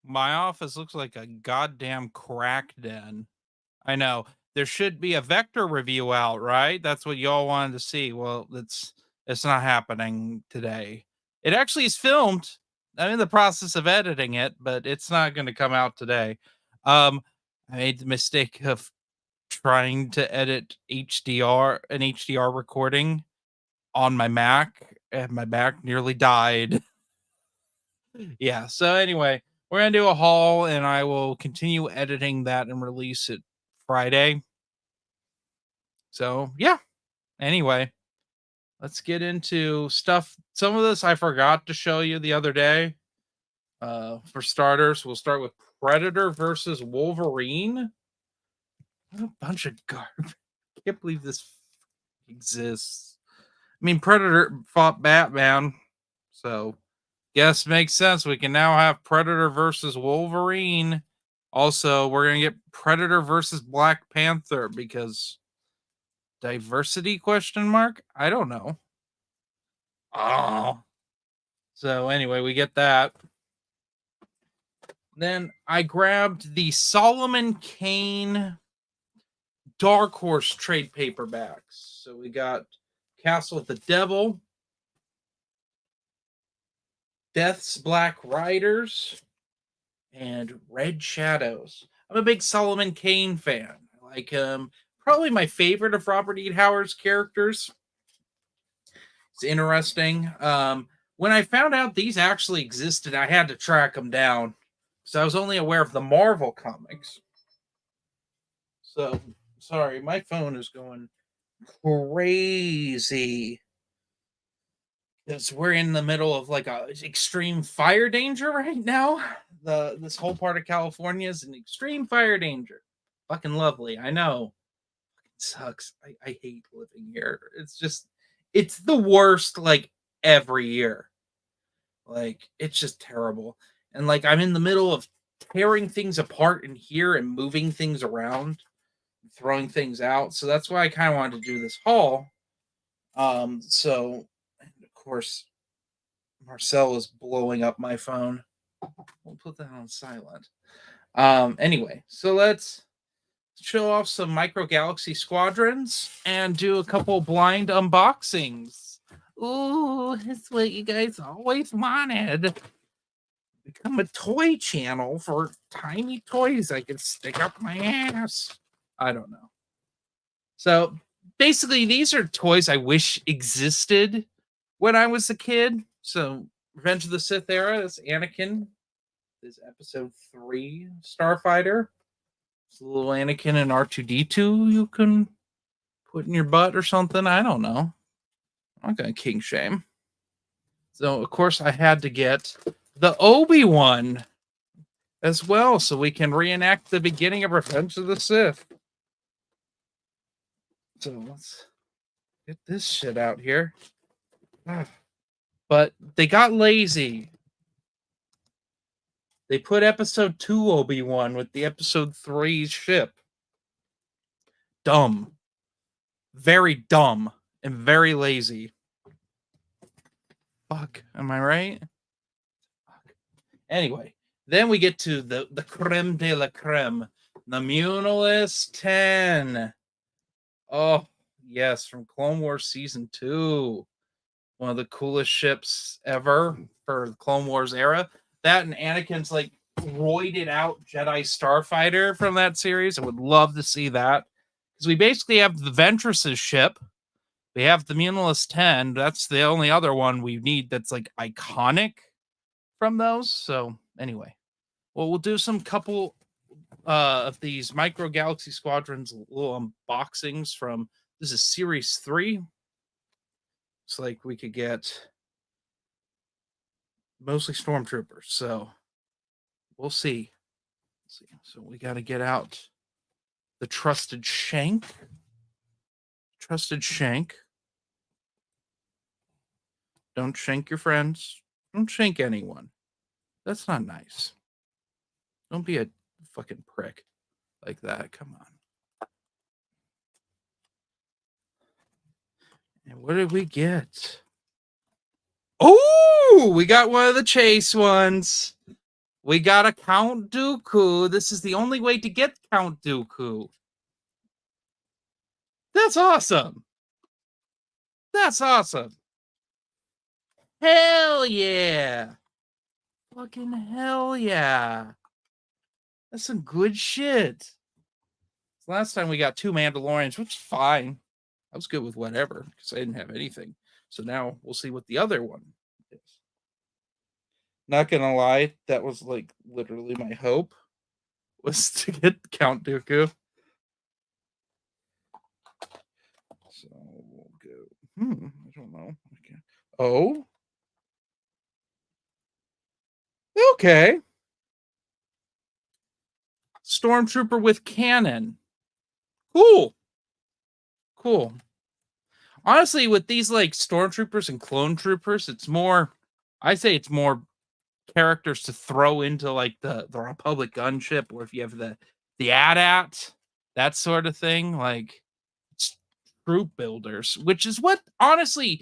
My office looks like a goddamn crack den. I know. There should be a Vector review out, right? That's what y'all wanted to see. Well, it's not happening today. It actually is filmed. I'm in the process of editing it, but it's not going to come out today. I made the mistake of trying to edit an HDR recording on my Mac, and my Mac nearly died. Yeah. So anyway, we're gonna do a haul, and I will continue editing that and release it Friday. So yeah. Anyway, let's get into stuff. Some of this I forgot to show you the other day. For starters, we'll start with Predator versus Wolverine. What a bunch of garbage! I can't believe this exists. I mean, Predator fought Batman, so guess makes sense. We can now have Predator versus Wolverine. Also, we're gonna get Predator versus Black Panther because diversity question mark? I don't know. Oh. So anyway, we get that. Then I grabbed the Solomon Kane Dark Horse trade paperbacks. So we got Castle of the Devil, Death's Black Riders, and Red Shadows. I'm a big Solomon Kane fan. I like him. Probably my favorite of Robert E. Howard's characters. It's interesting. When I found out these actually existed, I had to track them down. So I was only aware of the Marvel comics. So, sorry, my phone is going crazy. Because we're in the middle of like a extreme fire danger right now. This whole part of California is in extreme fire danger. Fucking lovely, I know. It sucks. I hate living here. It's the worst like every year. Like it's just terrible. And like I'm in the middle of tearing things apart in here and moving things around, throwing things out. So that's why I kind of wanted to do this haul. So and of course Marcel is blowing up my phone. We'll put that on silent. Anyway, so let's show off some Micro Galaxy Squadrons and do a couple blind unboxings. Ooh, that's what you guys always wanted. Become a toy channel for tiny toys I can stick up my ass. I don't know. So basically, these are toys I wish existed when I was a kid. So Revenge of the Sith era is Anakin. This episode 3 Starfighter. It's a little Anakin and R2D2 you can put in your butt or something. I don't know. I'm not gonna king shame. So of course I had to get the Obi-Wan as well, so we can reenact the beginning of Revenge of the Sith. So let's get this shit out here. But they got lazy. They put episode 2 Obi-Wan with the episode 3 ship. Dumb. Very dumb and very lazy. Fuck, am I right? Fuck. Anyway, then we get to the creme de la creme, the Munilus 10. Oh, yes, from Clone Wars Season 2. One of the coolest ships ever for the Clone Wars era. That and Anakin's like roided out Jedi Starfighter from that series. I would love to see that. Because we basically have the Ventress's ship. We have the Munilus 10. That's the only other one we need that's like iconic from those. So anyway, well, we'll do some couple of these Micro Galaxy Squadrons little unboxings from, this is Series 3. It's like we could get mostly stormtroopers. So we'll see. So we got to get out the trusted shank. Trusted shank. Don't shank your friends. Don't shank anyone. That's not nice. Don't be a fucking prick like that. Come on. And what did we get? Oh, we got one of the chase ones. We got a Count Dooku. This is the only way to get Count Dooku. That's awesome. That's awesome. Hell yeah. Fucking hell yeah. That's some good shit. Last time we got 2 Mandalorians, which is fine. I was good with whatever because I didn't have anything. So now we'll see what the other one is. Not gonna lie, that was like literally my hope was to get Count Dooku. So we'll go. I don't know. Okay. Oh. Okay. Stormtrooper with cannon. Cool. Cool. Honestly, with these like stormtroopers and clone troopers, it's more, I say it's more characters to throw into like the Republic gunship, or if you have the AT-AT, that sort of thing, like troop builders, which is what honestly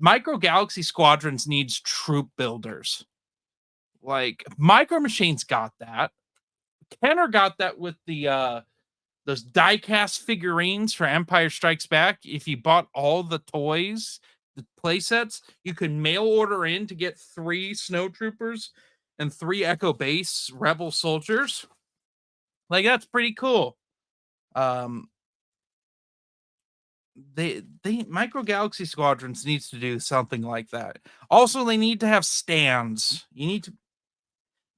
Micro Galaxy Squadrons needs, troop builders. Like Micro Machines got that. Kenner got that with the those die-cast figurines for Empire Strikes Back. If you bought all the toys, the play sets, you could mail order in to get 3 snowtroopers and 3 Echo Base Rebel soldiers. Like that's pretty cool. They Micro Galaxy Squadrons needs to do something like that. Also, they need to have stands.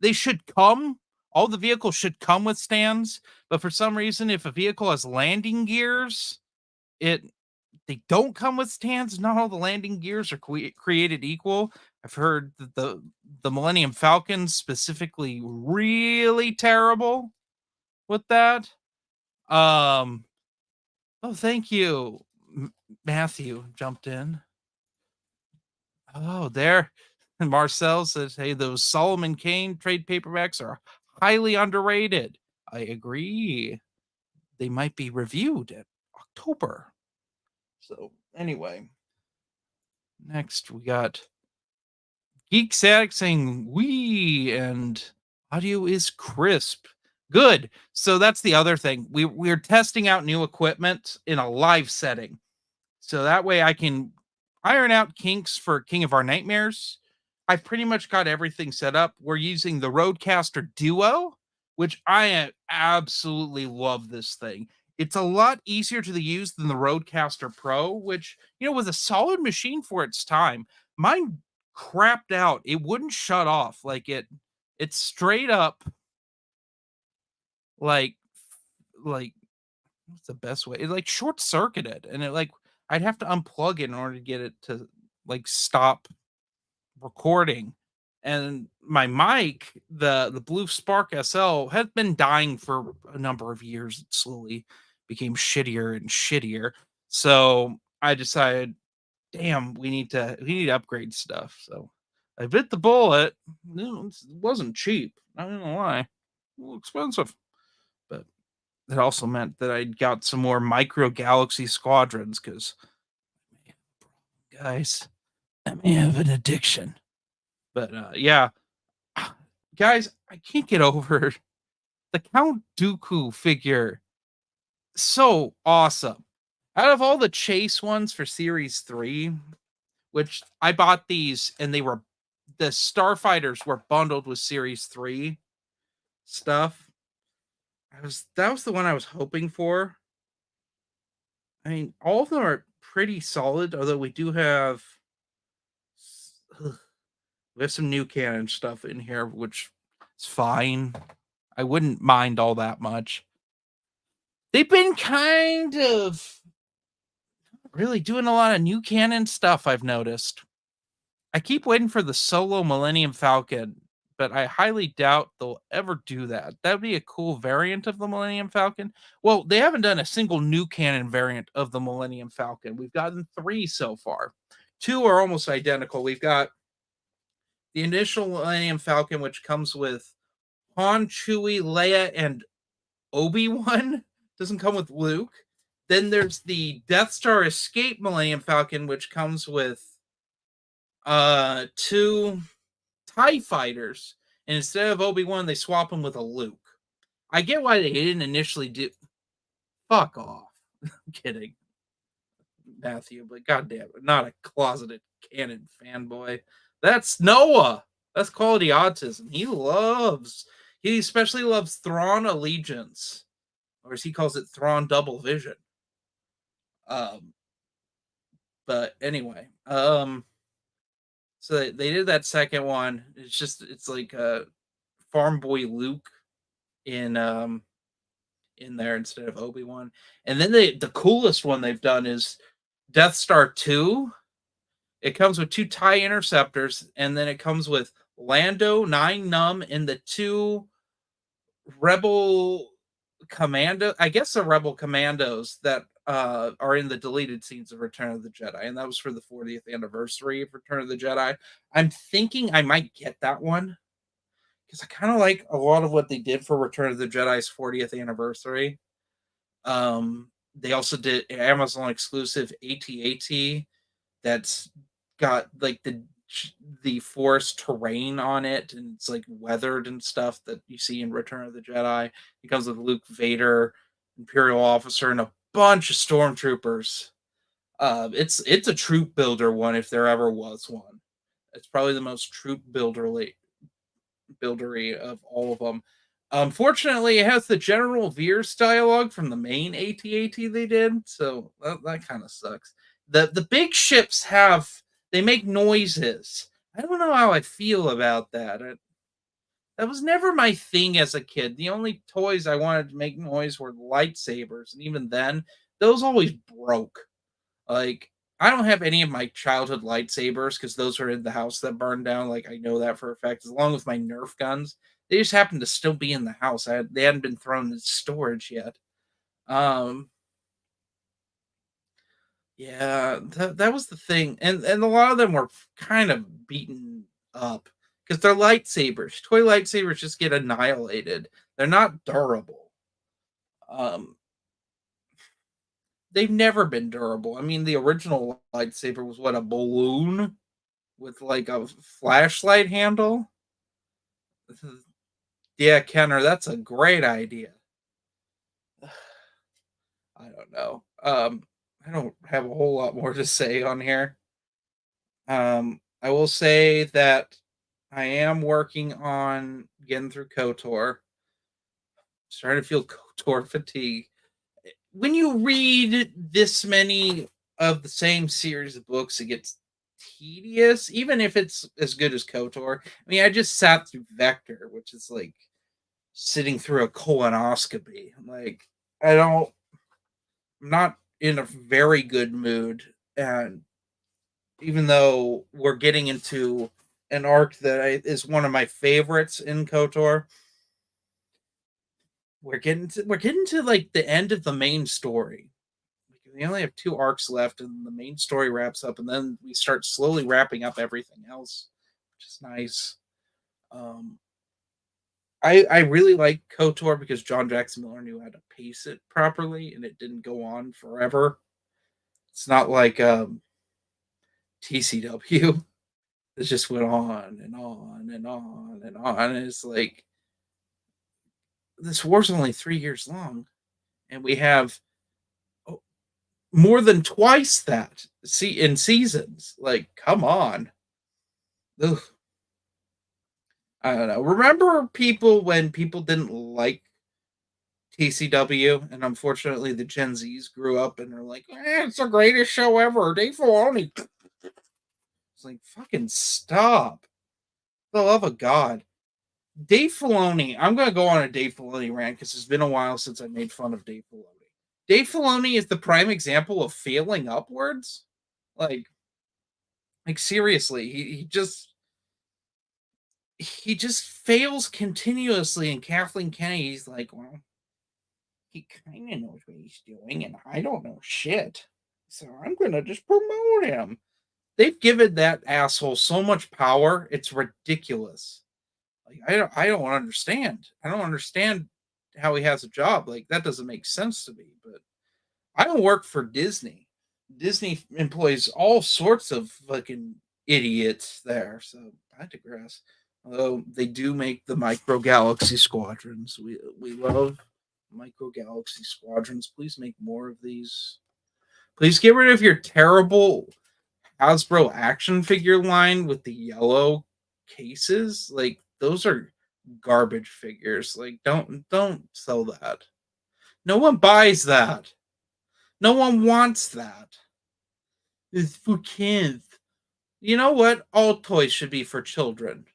They should come. All the vehicles should come with stands, but for some reason, if a vehicle has landing gears, they don't come with stands. Not all the landing gears are created equal. I've heard that the Millennium Falcon specifically really terrible with that. Oh, thank you, Matthew jumped in. Oh, there. And Marcel says, "Hey, those Solomon Kane trade paperbacks are highly underrated." I agree. They might be reviewed in October. So anyway, next we got Geek Sack saying "we" and audio is crisp. Good. So that's the other thing. We're testing out new equipment in a live setting. So that way I can iron out kinks for King of Our Nightmares. I've pretty much got everything set up. We're using the Rodecaster Duo, which I absolutely love this thing. It's a lot easier to use than the Rodecaster Pro, which, was a solid machine for its time. Mine crapped out. It wouldn't shut off. Like it's straight up like what's the best way? It like short circuited, and I'd have to unplug it in order to get it to like stop recording. And my mic, the Blue Spark SL, had been dying for a number of years. It slowly became shittier and shittier. So I decided, damn, we need to upgrade stuff. So I bit the bullet. It wasn't cheap. Not gonna lie, a little expensive, but it also meant that I got some more Micro Galaxy Squadrons because, guys, I may have an addiction. But yeah, guys, I can't get over the Count Dooku figure. So awesome. Out of all the chase ones for Series 3, which I bought these and the Starfighters were bundled with Series 3 stuff. That was the one I was hoping for. I mean, all of them are pretty solid, although we do have some new canon stuff in here, which is fine. I wouldn't mind all that much. They've been kind of really doing a lot of new canon stuff, I've noticed. I keep waiting for the solo Millennium Falcon, but I highly doubt they'll ever do that. That'd be a cool variant of the Millennium Falcon. Well, they haven't done a single new canon variant of the Millennium Falcon. We've gotten 3 so far. 2 are almost identical. We've got the initial Millennium Falcon, which comes with Han, Chewie, Leia, and Obi-Wan. Doesn't come with Luke. Then there's the Death Star Escape Millennium Falcon, which comes with 2 TIE fighters. and instead of Obi-Wan, they swap him with a Luke. I get why they didn't initially do. Fuck off. I'm kidding, Matthew, but goddamn, not a closeted canon fanboy. That's Noah. That's quality autism. He especially loves Thrawn Allegiance, or as he calls it, Thrawn Double Vision. Um, but anyway, so they did that second one. It's like Farm Boy Luke in in there instead of Obi-Wan. And then the coolest one they've done is Death Star 2. It comes with 2 TIE interceptors, and then it comes with Lando, 9 Num, and the 2 Rebel Commando. I guess the Rebel Commandos that are in the deleted scenes of Return of the Jedi, and that was for the 40th anniversary of Return of the Jedi. I'm thinking I might get that one because I kind of like a lot of what they did for Return of the Jedi's 40th anniversary. They also did Amazon exclusive AT-AT that's got like the forest terrain on it, and it's like weathered and stuff that you see in Return of the Jedi. It comes with Luke, Vader, Imperial officer, and a bunch of stormtroopers. It's a troop builder one if there ever was one. It's probably the most troop buildery of all of them. Unfortunately, it has the General Veers dialogue from the main AT-AT they did, so that kind of sucks. The big ships they make noises. I don't know how I feel about that. That was never my thing as a kid. The only toys I wanted to make noise were lightsabers, and even then, those always broke. Like, I don't have any of my childhood lightsabers because those are in the house that burned down. Like, I know that for a fact. Along with my Nerf guns, they just happen to still be in the house. They hadn't been thrown in storage yet. Yeah, that was the thing, and a lot of them were kind of beaten up because they're lightsabers. Toy lightsabers just get annihilated. They're not durable. Um, they've never been durable. I mean, the original lightsaber was what, a balloon with like a flashlight handle. Yeah, Kenner, that's a great idea. I don't know. I don't have a whole lot more to say on here. I will say that I am working on getting through KOTOR. Starting to feel KOTOR fatigue. When you read this many of the same series of books, it gets tedious, even if it's as good as KOTOR. I mean, I just sat through Vector, which is like sitting through a colonoscopy. Like, I'm not in a very good mood. And even though we're getting into an arc that is one of my favorites in KOTOR, we're getting to like the end of the main story. We only have 2 arcs left, and the main story wraps up, and then we start slowly wrapping up everything else, which is nice. Um, I really like KOTOR because John Jackson Miller knew how to pace it properly, and it didn't go on forever. It's not like TCW. It just went on and on and on and on. And it's like this war's only 3 years long, and we have more than twice that in seasons. Like, come on. Ugh. I don't know. Remember people when people didn't like TCW, and unfortunately the Gen Zs grew up and are like, it's the greatest show ever. Dave Filoni. It's like, fucking stop. For the love of God. Dave Filoni, I'm going to go on a Dave Filoni rant because it's been a while since I made fun of Dave Filoni. Dave Filoni is the prime example of failing upwards. Like seriously, he just fails continuously. And Kathleen Kennedy's like, well, he kind of knows what he's doing, and I don't know shit, so I'm gonna just promote him. They've given that asshole so much power; it's ridiculous. Like, I don't understand. I don't understand how he has a job. Like, that doesn't make sense to me. But I don't work for Disney. Disney employs all sorts of fucking idiots there. So I digress. Although they do make the micro galaxy squadrons. We love micro galaxy squadrons. Please make more of these. Please get rid of your terrible Hasbro action figure line with the yellow cases. Like those are garbage figures. Like don't sell that. No one buys that. No one wants that. It's for kids. You know what? All toys should be for children.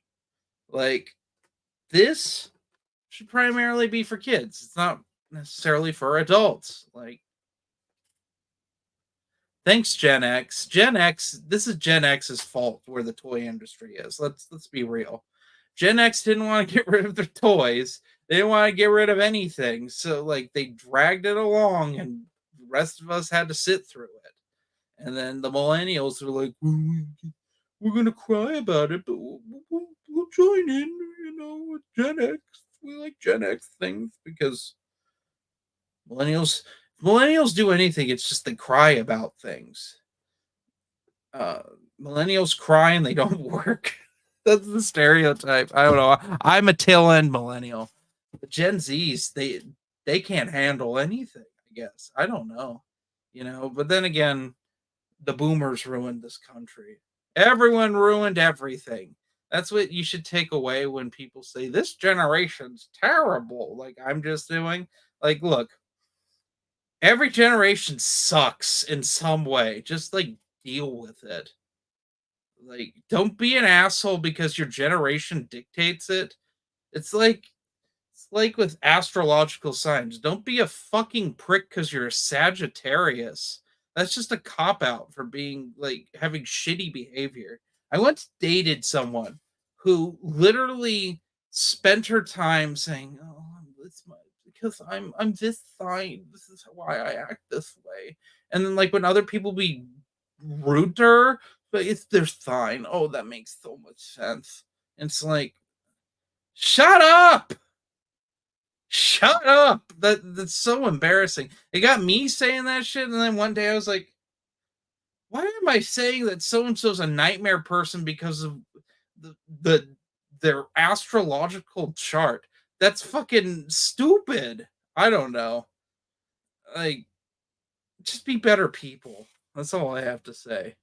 Like this should primarily be for kids. It's not necessarily for adults. Like thanks Gen X. Gen X, this is Gen X's fault where the toy industry is. Let's be real. Gen X didn't want to get rid of their toys. They didn't want to get rid of anything. So like they dragged it along and the rest of us had to sit through it. And then the millennials were like, we're gonna cry about it, but we'll join in, with Gen X. We like Gen X things because millennials do anything. It's just they cry about things. Uh, Millennials cry and they don't work. That's the stereotype. I don't know. I'm a tail end millennial. The Gen Zs, they can't handle anything. I guess I don't know. But then again, the boomers ruined this country. Everyone ruined everything. That's what you should take away when people say this generation's terrible. Like I'm just doing. Like, look, every generation sucks in some way. Just like deal with it. Like, don't be an asshole because your generation dictates it. It's like with astrological signs. Don't be a fucking prick because you're a Sagittarius. That's just a cop out for being like having shitty behavior. I once dated someone who literally spent her time saying, "Oh, it's my because I'm this sign. This is why I act this way." And then like when other people be rude to her, but it's their sign. Oh, that makes so much sense. And it's like, shut up. Shut up. That's so embarrassing. It got me saying that shit, and then one day I was like, why am I saying that so and so's a nightmare person because of the their astrological chart? That's fucking stupid. I don't know. Like, just be better people. That's all I have to say.